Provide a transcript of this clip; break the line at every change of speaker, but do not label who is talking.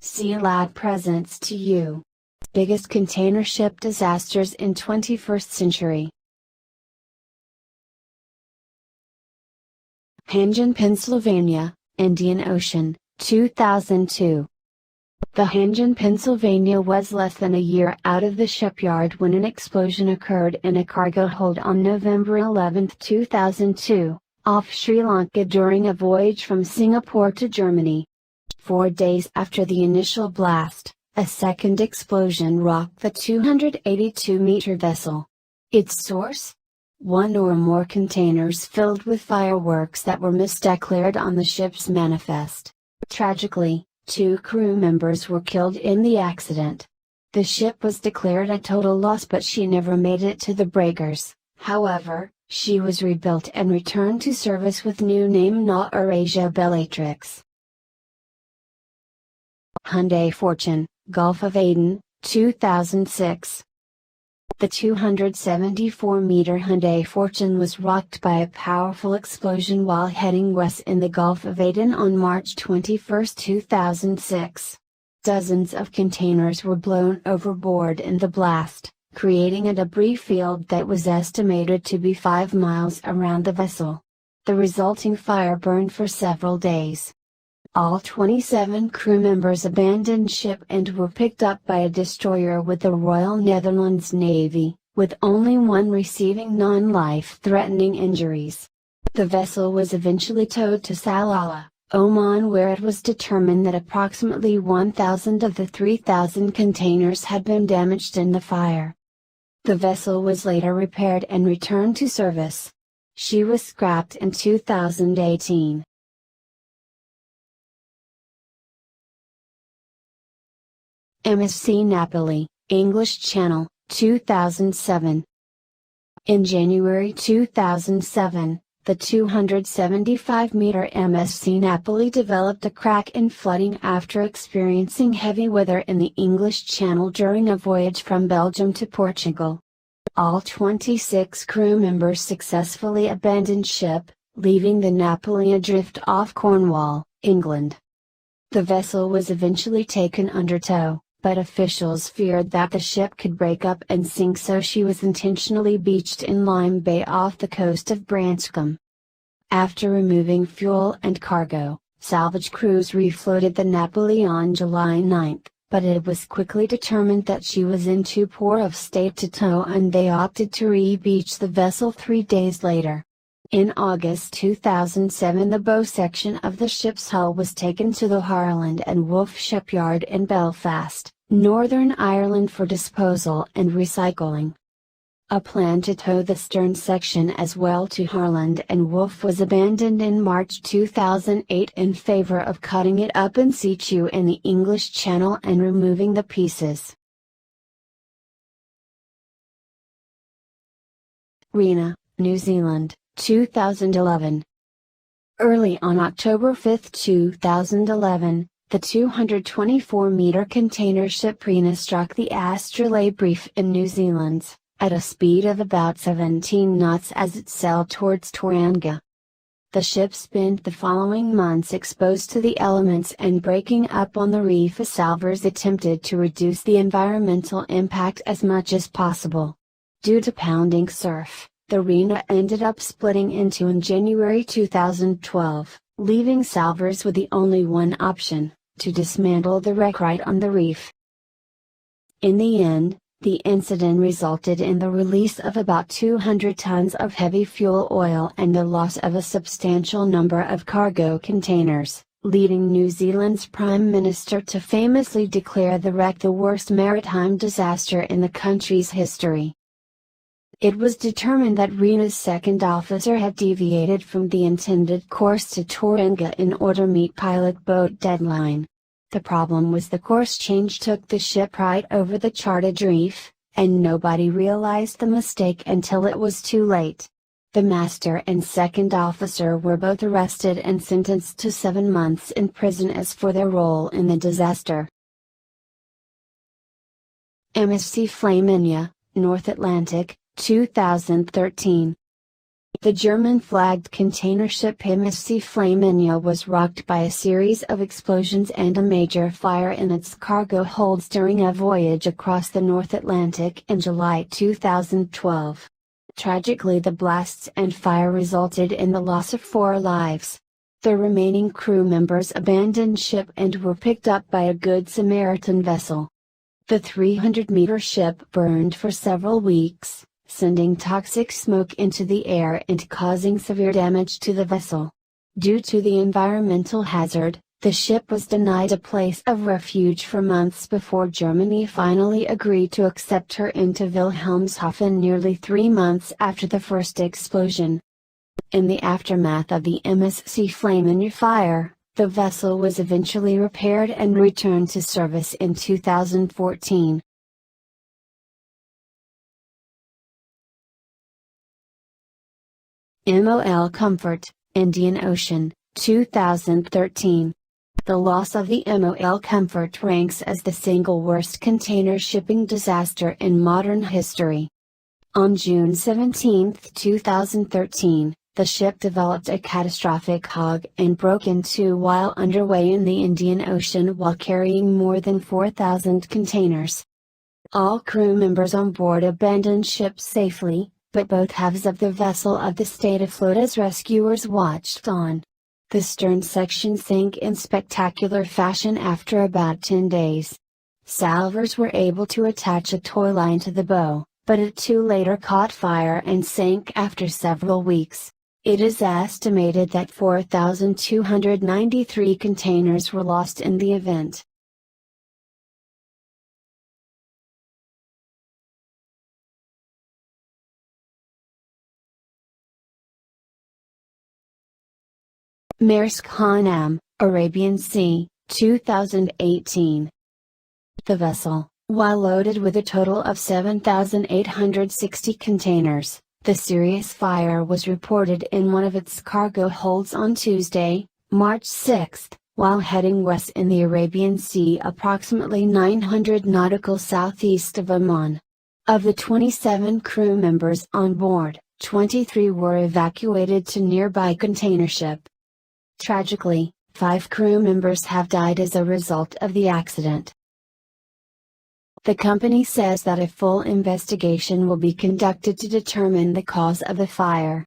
Sea Lad presents to you. Biggest container ship disasters in 21st century. Hanjin, Pennsylvania, Indian Ocean, 2002. The Hanjin, Pennsylvania was less than a year out of the shipyard when an explosion occurred in a cargo hold on November 11, 2002, off Sri Lanka during a voyage from Singapore to Germany. 4 days after the initial blast, a second explosion rocked the 282-meter vessel. Its source? One or more containers filled with fireworks that were misdeclared on the ship's manifest. Tragically, 2 crew members were killed in the accident. The ship was declared a total loss, but she never made it to the breakers. However, she was rebuilt and returned to service with new name Na Eurasia Bellatrix. Hyundai Fortune, Gulf of Aden, 2006. The 274-meter Hyundai Fortune was rocked by a powerful explosion while heading west in the Gulf of Aden on March 21, 2006. Dozens of containers were blown overboard in the blast, creating a debris field that was estimated to be 5 miles around the vessel. The resulting fire burned for several days. All 27 crew members abandoned ship and were picked up by a destroyer with the Royal Netherlands Navy, with only one receiving non-life-threatening injuries. The vessel was eventually towed to Salalah, Oman, where it was determined that approximately 1,000 of the 3,000 containers had been damaged in the fire. The vessel was later repaired and returned to service. She was scrapped in 2018. MSC Napoli, English Channel, 2007. In January 2007, the 275-meter MSC Napoli developed a crack in flooding after experiencing heavy weather in the English Channel during a voyage from Belgium to Portugal. All 26 crew members successfully abandoned ship, leaving the Napoli adrift off Cornwall, England. The vessel was eventually taken under tow, but officials feared that the ship could break up and sink, so she was intentionally beached in Lyme Bay off the coast of Branscombe. After removing fuel and cargo, salvage crews refloated the Napoli on July 9, but it was quickly determined that she was in too poor of state to tow, and they opted to re-beach the vessel 3 days later. In August 2007, the bow section of the ship's hull was taken to the Harland and Wolff shipyard in Belfast, Northern Ireland for disposal and recycling. A plan to tow the stern section as well to Harland and Wolff was abandoned in March 2008 in favor of cutting it up in situ in the English Channel and removing the pieces. Rena, New Zealand, 2011. Early on October 5, 2011, the 224-meter container ship Rena struck the Astrolabe Reef in New Zealand, at a speed of about 17 knots as it sailed towards Tauranga. The ship spent the following months exposed to the elements and breaking up on the reef as salvors attempted to reduce the environmental impact as much as possible. Due to pounding surf, the Rena ended up splitting in two in January 2012, leaving salvors with the only one option, to dismantle the wreck right on the reef. In the end, the incident resulted in the release of about 200 tons of heavy fuel oil and the loss of a substantial number of cargo containers, leading New Zealand's Prime Minister to famously declare the wreck the worst maritime disaster in the country's history. It was determined that Rena's second officer had deviated from the intended course to Tauranga in order to meet pilot boat deadline. The problem was the course change took the ship right over the charted reef, and nobody realized the mistake until it was too late. The master and second officer were both arrested and sentenced to 7 months in prison as for their role in the disaster. MSC Flaminia, North Atlantic, 2013. The German-flagged container ship MSC Flaminio was rocked by a series of explosions and a major fire in its cargo holds during a voyage across the North Atlantic in July 2012. Tragically, the blasts and fire resulted in the loss of 4 lives. The remaining crew members abandoned ship and were picked up by a Good Samaritan vessel. The 300-meter ship burned for several weeks, sending toxic smoke into the air and causing severe damage to the vessel. Due to the environmental hazard, the ship was denied a place of refuge for months before Germany finally agreed to accept her into Wilhelmshaven nearly 3 months after the first explosion. In the aftermath of the MSC Flaminio fire, the vessel was eventually repaired and returned to service in 2014. MOL Comfort, Indian Ocean, 2013. The loss of the MOL Comfort ranks as the single worst container shipping disaster in modern history. On June 17, 2013, the ship developed a catastrophic hog and broke in two while underway in the Indian Ocean while carrying more than 4,000 containers. All crew members on board abandoned ship safely, but both halves of the vessel of the state afloat as rescuers watched on. The stern section sank in spectacular fashion after about 10 days. Salvors were able to attach a tow line to the bow, but it too later caught fire and sank after several weeks. It is estimated that 4,293 containers were lost in the event. Maersk Hanam, Arabian Sea, 2018. The vessel, while loaded with a total of 7,860 containers, the serious fire was reported in one of its cargo holds on Tuesday, March 6, while heading west in the Arabian Sea approximately 900 nautical southeast of Oman. Of the 27 crew members on board, 23 were evacuated to nearby container ship. Tragically, 5 crew members have died as a result of the accident. The company says that a full investigation will be conducted to determine the cause of the fire.